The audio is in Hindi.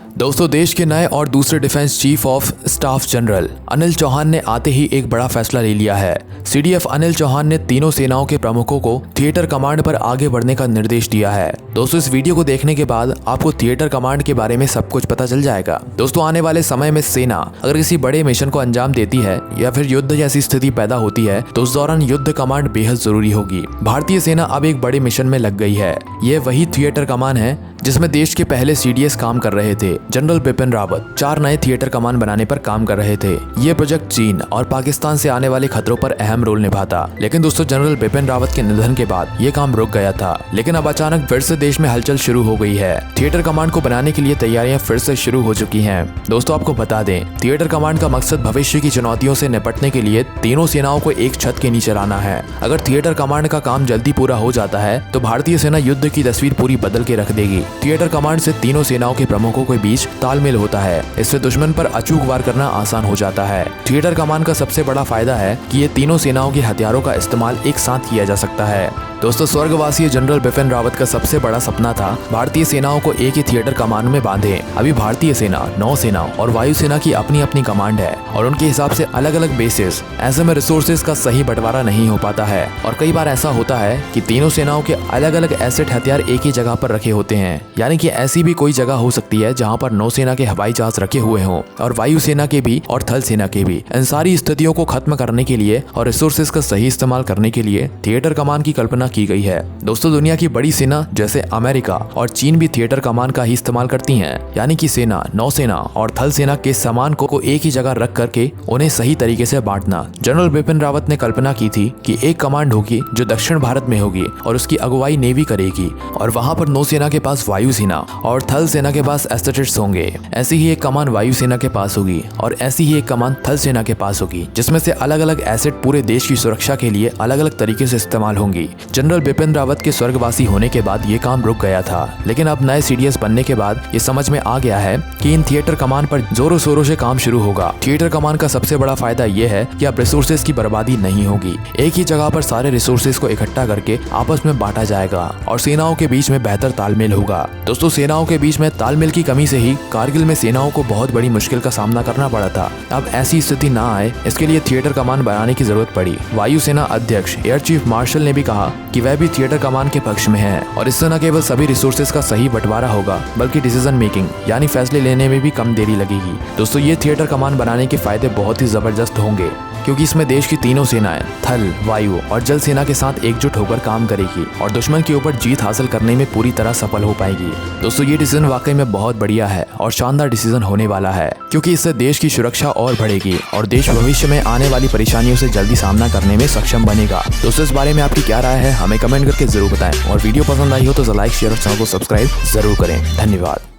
दोस्तों, देश के नए और दूसरे defence chief of staff general Anil Chauhan ने आते ही एक बड़ा फैसला ले लिया है। सीडीएफ अनिल चौहान ने तीनों सेनाओं के प्रमुखों को थिएटर कमांड पर आगे बढ़ने का निर्देश दिया है। दोस्तों, इस वीडियो को देखने के बाद आपको थिएटर कमांड के बारे में सब कुछ पता चल जाएगा। दोस्तों, आने वाले समय में सेना अगर किसी बड़े मिशन को अंजाम देती है या फिर युद्ध जैसी स्थिति पैदा होती है तो उस दौरान युद्ध कमांड बेहद जरूरी होगी। भारतीय सेना अब एक बड़े मिशन में लग गई है। ये वही थिएटर कमांड है जिसमें देश के पहले सीडीएस काम कर रहे थे। जनरल बिपिन रावत 4 नए थिएटर कमान बनाने पर काम कर रहे थे। ये प्रोजेक्ट चीन और पाकिस्तान से आने वाले खतरों पर अहम रोल निभाता। लेकिन दोस्तों, जनरल बिपिन रावत के निधन के बाद ये काम रुक गया था। लेकिन अब अचानक फिर से देश में हलचल शुरू हो गई है। थिएटर कमांड को बनाने के लिए तैयारियां फिर से शुरू हो चुकी हैं। दोस्तों, आपको बता दें, थिएटर कमांड का मकसद भविष्य की चुनौतियों से निपटने के लिए तीनों सेनाओं को एक छत के नीचे लाना है। अगर थिएटर कमांड का काम जल्दी पूरा हो जाता है तो भारतीय सेना युद्ध की तस्वीर पूरी बदल के रख देगी। थिएटर कमांड से तीनों सेनाओं के प्रमुखों के बीच तालमेल होता है। इससे दुश्मन पर अचूक वार करना आसान हो जाता है। थिएटर कमांड का सबसे बड़ा फायदा है कि ये तीनों सेनाओं के हथियारों का इस्तेमाल एक साथ किया जा सकता है। दोस्तों, स्वर्गवासी जनरल बिपिन रावत का सबसे बड़ा सपना था भारतीय सेनाओं को एक ही थिएटर कमांड में बांधे। अभी भारतीय सेना, नौसेना और वायुसेना की अपनी अपनी कमांड है और उनके हिसाब से अलग अलग बेसिस। ऐसे में रिसोर्सेज का सही बंटवारा नहीं हो पाता है और कई बार ऐसा होता है कि तीनों सेनाओं के अलग अलग एसेट हथियार एक ही जगह पर रखे होते हैं। यानी कि ऐसी भी कोई जगह हो सकती है जहाँ पर नौसेना के हवाई जहाज रखे हुए हों और वायुसेना के भी और थल सेना के भी। इन सारी स्थितियों को खत्म करने के लिए और रिसोर्सेज का सही इस्तेमाल करने के लिए थिएटर कमांड की कल्पना की गई है। दोस्तों, दुनिया की बड़ी सेना जैसे अमेरिका और चीन भी थिएटर कमांड का ही इस्तेमाल करती हैं। यानी कि सेना, नौसेना और थल सेना के सामान को एक ही जगह रख करके उन्हें सही तरीके से बांटना। जनरल बिपिन रावत ने कल्पना की थी कि एक कमांड होगी जो दक्षिण भारत में होगी और उसकी अगुवाई नेवी करेगी और वहां पर नौसेना के पास वायुसेना और थल सेना के पास एस्थेटिक्स होंगे। ऐसी ही एक कमान वायुसेना के पास होगी और ऐसी ही एक कमान थल सेना के पास होगी, जिसमें से अलग अलग एसेट पूरे देश की सुरक्षा के लिए अलग अलग तरीके से इस्तेमाल होंगी। जनरल बिपिन रावत के स्वर्गवासी होने के बाद ये काम रुक गया था। लेकिन अब नए सीडीएस बनने के बाद ये समझ में आ गया है कि इन थिएटर कमान पर जोरों शोरों से काम शुरू होगा। थिएटर कमान का सबसे बड़ा फायदा ये है कि अब रिसोर्सेज की बर्बादी नहीं होगी। एक ही जगह पर सारे रिसोर्सेज को इकट्ठा करके आपस में बांटा जाएगा और सेनाओं के बीच में बेहतर तालमेल होगा। दोस्तों, सेनाओं के बीच में तालमेल की कमी से ही कारगिल में सेनाओं को बहुत बड़ी मुश्किल का सामना करना पड़ा था। अब ऐसी स्थिति ना आए, इसके लिए थिएटर कमान बनाने की जरूरत पड़ी। वायुसेना अध्यक्ष एयर चीफ मार्शल ने भी कहा कि वह भी थिएटर कमान के पक्ष में है और इससे न केवल सभी रिसोर्सेज का सही बंटवारा होगा बल्कि डिसीजन मेकिंग यानी फैसले लेने में भी कम देरी लगेगी। दोस्तों, ये थिएटर कमान बनाने के फायदे बहुत ही जबरदस्त होंगे क्योंकि इसमें देश की तीनों सेनाएं थल, वायु और जल सेना के साथ एकजुट होकर काम करेगी और दुश्मन के ऊपर जीत हासिल करने में पूरी तरह सफल हो पाएगी। दोस्तों, ये डिसीजन वाकई में बहुत बढ़िया है और शानदार डिसीजन होने वाला है क्योंकि इससे देश की सुरक्षा और बढ़ेगी और देश भविष्य में आने वाली परेशानियों से जल्दी सामना करने में सक्षम बनेगा। दोस्तों, इस बारे में आपकी क्या राय है हमें कमेंट करके जरूर बताएं और वीडियो पसंद आई हो तो लाइक, शेयर और चैनल को सब्सक्राइब जरूर करें। धन्यवाद।